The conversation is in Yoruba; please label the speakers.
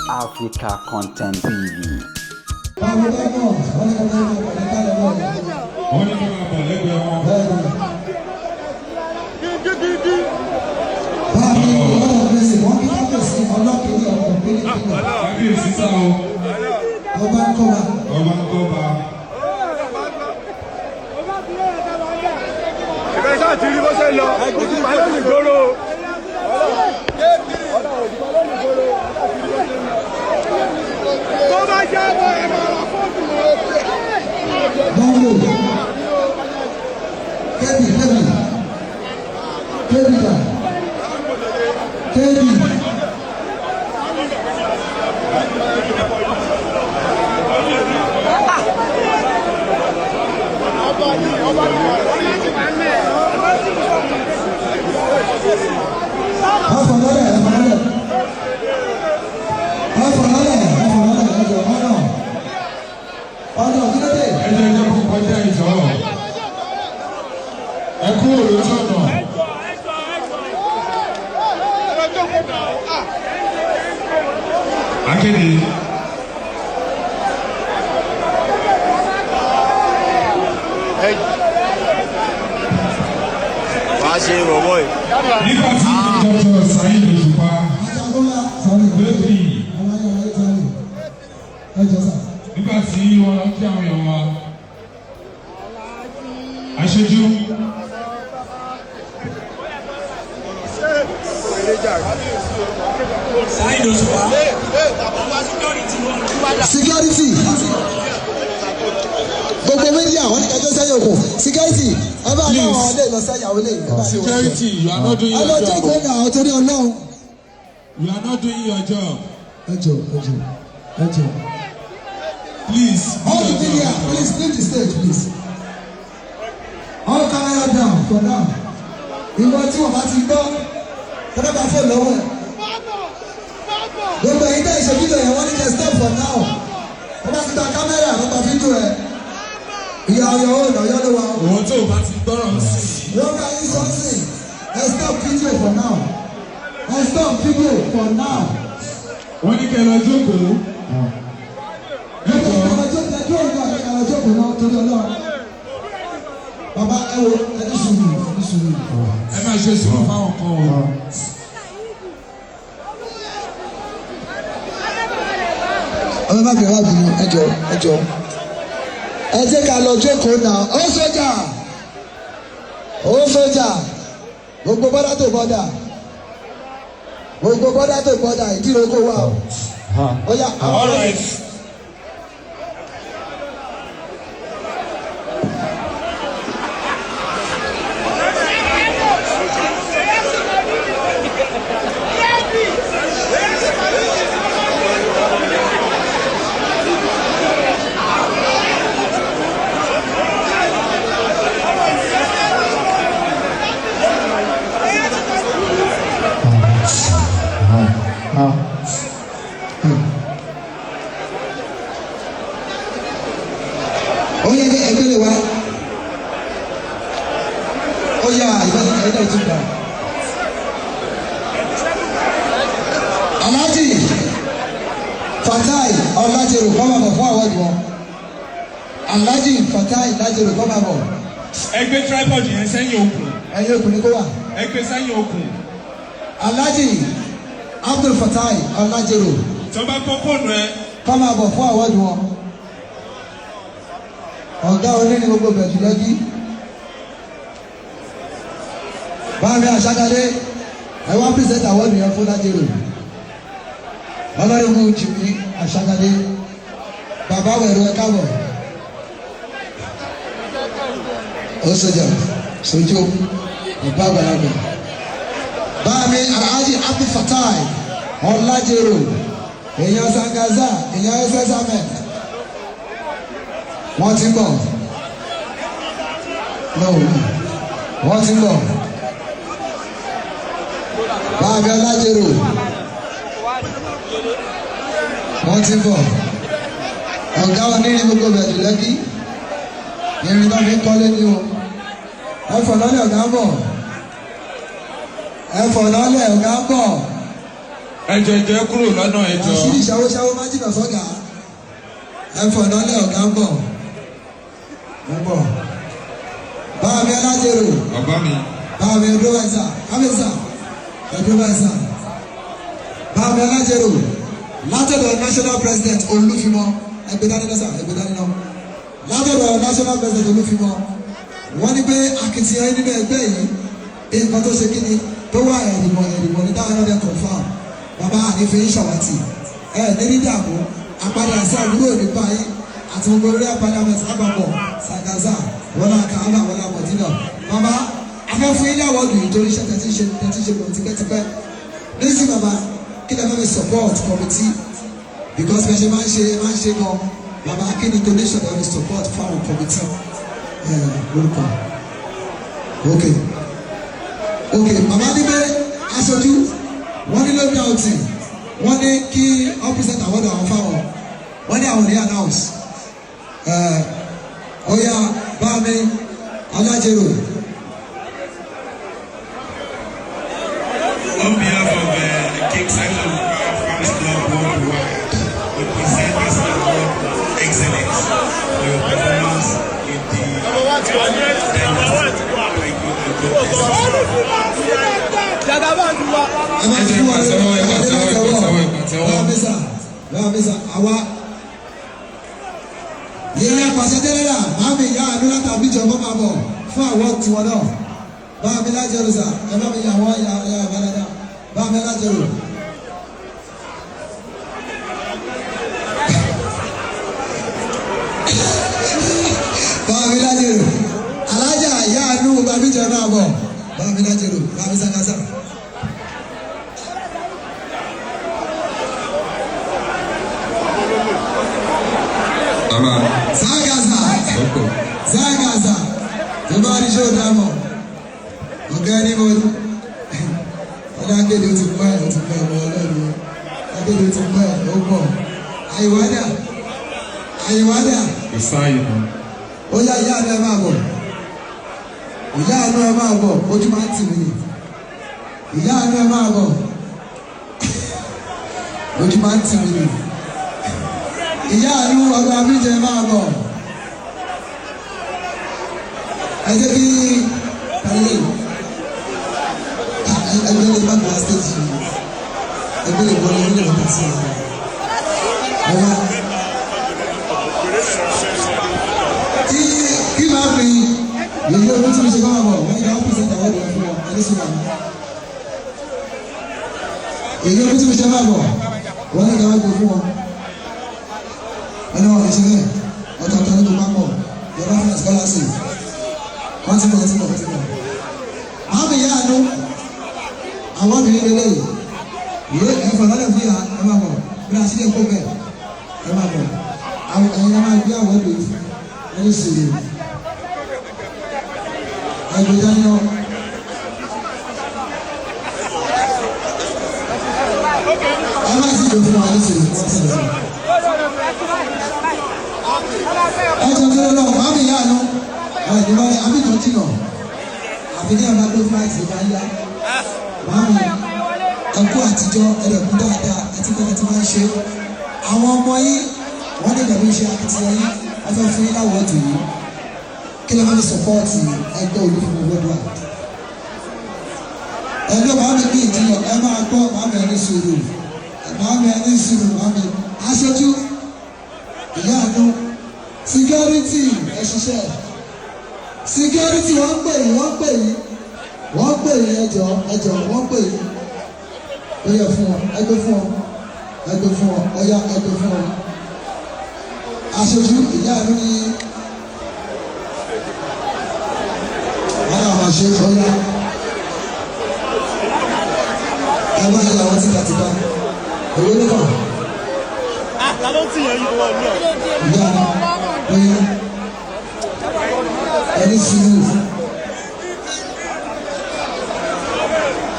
Speaker 1: Africa Content TV.
Speaker 2: Security. Gbogbo media wọ́n ní kẹjọ sẹ́yìn òkun. Security. Ẹ bá àwọn ọ̀lẹ́ lọ sẹ́yìn àwọn olè.
Speaker 3: Security, you are not doing your job.
Speaker 2: Ọlọ́jọ́ ìgbẹ́ náà torí Ọlọ́run.
Speaker 3: You are not doing your job.
Speaker 2: Ẹ jọ̀ọ́.
Speaker 3: Please.
Speaker 2: All the media, please leave the stage, please. All camera down for now. Ìwọ tí wọ́n bá ti gbọ́, kọ́dọ̀ bá fò lọ́wọ́ ẹ̀. Gbogbo ẹ̀yin tẹ́ ìṣèjú lò yẹn wọ́n ní kẹ́ stop for now. Wọ́n bá ti ta kámẹ́rà wọ́n bá fídíò ẹ̀. Ìyá ọyọ ò nà ọyọ́ ló wà.
Speaker 3: Òwò tó o bá ti gbọ́rọ̀ sí.
Speaker 2: Wọ́n bá yín sọ́ọ̀sì. Ẹ stop video for now. Ẹ stop video for now.
Speaker 3: Wọ́n ní kẹ́ lọ jókòó.
Speaker 2: Ẹ lọ jókòó náà torí Ọlọ́run. Bàbá ẹ wo ẹ ní sùúrù.
Speaker 3: Ẹ máa ṣe sùúrù fáwọn kan o.
Speaker 2: Ọmọ bá bẹ̀rẹ̀ wá bínú ẹjọ́. Ẹ jẹ́ ká lọ jókòó náà. Ó sójà. Gbogbo bọ́dá tó bọ́dà. Ìdílógó wà o. Ó yá àwọn ọ̀rẹ́. Oye ní ẹgbẹ́ lè wá. Ó yá ẹgbẹ́ ìtúgbà. Alhaji Fatai Ọlájẹrò kọ́ máa bọ̀ fún àwọn ìwọ̀n. Alhaji Fatai Ọlájẹrò kọ́ máa bọ̀.
Speaker 3: Ẹgbẹ́ tripod yẹn sẹ́yìn okùn.
Speaker 2: Ẹyin okùn ni kó wà.
Speaker 3: Ẹgbẹ́ sẹ́yìn okùn.
Speaker 2: Alhaji Abdul Fatai Ọlájẹrò.
Speaker 3: Tó bá kọ́ fóònù ẹ.
Speaker 2: Kọ́ máa bọ̀ fún àwọn ìwọ̀n. Ọ̀gá oníní gbogbo bẹ̀tù lọ́jí. Báàmì Àṣàkálé ẹ wá pírísẹ̀tà wọ́ọ̀dù yẹn fún Lájẹrò. Ọlọ́run mú Jìmí Àṣàkálé. Bàbá wẹ̀rọ ẹ káàbọ̀. Ó sọjà sojú bàbá àgbàlagbà. Báàmì Alhaji Abdul Fatai Ọlájẹrò. Èèyàn Sangaza, èèyàn ẹsẹ̀ Sámẹ̀. Wọ́n ti ń bọ̀. Wọ́n ti ń bọ̀. Báàmì Ọlájẹrò. Wọ́n ti ń bọ̀. Ọ̀gá wa ní gbogbo bẹ̀rù lẹ́kí. Irin náà fi ń kọ́lé ní o. Ẹ̀fọ̀ lọ́lẹ̀ ọ̀gá ń bọ̀. Ẹ̀fọ̀ lọ́lẹ̀ ọ̀gá ń bọ̀.
Speaker 3: ẹjọ kúrò lọ́nà ẹjọ.
Speaker 2: àṣírí ṣàwóṣàwó má jìnnà sọ́gà ẹ̀fọ́ ìdánlẹ̀ ọ̀gá ń bọ̀ báwa mi alájẹrò
Speaker 3: bàbá mi.
Speaker 2: báwa mi ẹdúróbáìsà kábíyèsà ẹdúróbáìsà báwa mi alájẹrò látọ̀dọ̀ national president olúfimọ́ ẹgbẹ́dánilọ́sà ẹgbẹ́dánilọ́ látọ̀dọ̀ national president olúfimọ́ wọ́n ní pé akitiyan nínú ẹgbẹ́ yìí nǹkan tó ṣe kí ni tó wà ẹ̀rìmọ̀ ní táwọn ọ̀dẹ̀ confam bàbá ànífẹ́ yín ṣàwátì nírí dààmú apádà sí àdúgbò nípa yín àti gbogbo orí apádàmẹ́sì lápapọ̀ sàgàzà wọlá kàábà wọlá mọ̀dínà bàbá afẹ́fún ilé àwọ̀dù nítorí iṣẹ́ tẹ̀tí ṣe lọ tipẹ́tipẹ́ nísì bàbá kí lè fẹ́ support committee because bẹ́ẹ̀ ṣe máa ń ṣe gan bàbá kí ni donation ẹ̀ support fáwọn committee lórúkọ ok bàbá ní pé aṣojú wọ́n ní lóbi outing wọ́n ní kí ọ́fíìsì àwọ̀dù àwọn fáwọn wọ́n ní àwọn ní announce ọ̀ya báàmí alájẹrò.
Speaker 4: On behalf of the King Cycle Fans Club Worldwide, we present this award of excellence for your performance in the
Speaker 2: yẹlẹ apàṣẹ tẹ́lẹ̀ náà mi ìyá àdúrà tàbí jọ̀ọ́ máa bọ̀ fún àwọn tiwọn náà báà mi lájẹrò sà ẹ bá mi yà wọ́n yà àbálẹ́dá báà mi lájẹrò. báà mi lájẹrò alájà ìyá àdúrà tàbí jọ̀ọ́ máa bọ̀ báà mi lájẹrò báà mi sàkásà. Zagaza jabari show damo ọ̀gẹ́ni mo ọdún akéde ti pẹ́ ọmọ ọlọ́run akéde ti pẹ́ ó pọ̀ àyíwádà ó yá ìyá àánú ẹ máa bọ̀ ìyá àánú ẹ máa bọ̀ ojú máa ń tì mí ìyá àánú ẹ máa bọ̀ ojú máa ń tì mí ìyá àánú ọgbà abíjẹ máa bọ̀. Ẹjẹ bí kàlẹ́ ẹgbẹ́ lè má gba stage ẹgbẹ́ lè bọ́ ẹgbẹ́ lè má sí ọ̀la. Kí máa fi yèyé omi tí mo ṣe máa bọ̀ wọ́n yà á pèsè ìdáwọ́ ìdílé fún wọn ẹni sùn àná. Yèyé omi tí mo ṣe máa bọ̀ wọ́n yà á ìdáwọ́ ìdílé fún wọn ẹni wọn fi ṣe bẹ́ẹ̀ ọ̀tọ̀ọ̀tọ̀ ní gbogbo àpọ̀ yọ̀rọ̀ fún ẹ̀ scholarship. Wọ́n ti mọ̀. Àwọn ìyá àánú, àwọn obìnrin lélẹ̀ yìí, ẹ̀fọ́ lọ́lẹ̀ fún ìyá ẹ máa bọ̀, bí a ṣe lè kó bẹ́ẹ̀ ẹ máa bọ̀. Àwọn ẹ̀yin ẹ máa gbé àwọn ọ̀dọ́ yìí, ẹni sì lè. Ẹgbẹ́ dání ọ. Ẹ máa ti dùn fún wa ní sèlè, wọ́n ti dùn. Ẹ jẹ́ kí ló lọ, àwọn ìyá àánú. Ìjọba abidjan jìnnà àbíní àbágbé flight ló máa ń yá wàhùn ẹkú àtijọ́ ẹ̀rẹ̀kú dáadáa ẹtí pẹ́ẹ́tẹ́ tí máa ń ṣe àwọn ọmọ yín wọ́n ní ìdàgbé iṣẹ́ akitiyan yín wọ́n fẹ́ fún yín láwọ̀ ọ̀dùn yìí kí ló máa ń sọpọ́ọ̀tì ẹgbẹ́ Olúfúnmi worldwide ẹgbẹ́ màámi bí ìjìyàn ẹ máa gbọ́ màámi ẹni sùúrù màámi aṣojú ìyá àánú security ẹ ṣiṣẹ́. Security wọ́n pè yín ẹjọ́ wọ́n pè yín ó yẹ fún ọ ẹgbẹ́ fún ọ ọyá ẹgbẹ́ fún ọ aṣojú ìyá mi ní wọ́n náà máa ṣe ọyá ẹ bá yẹ àwọn tìkàtìkà òwe nípa ìyá mi ọyá ẹni sùúrù.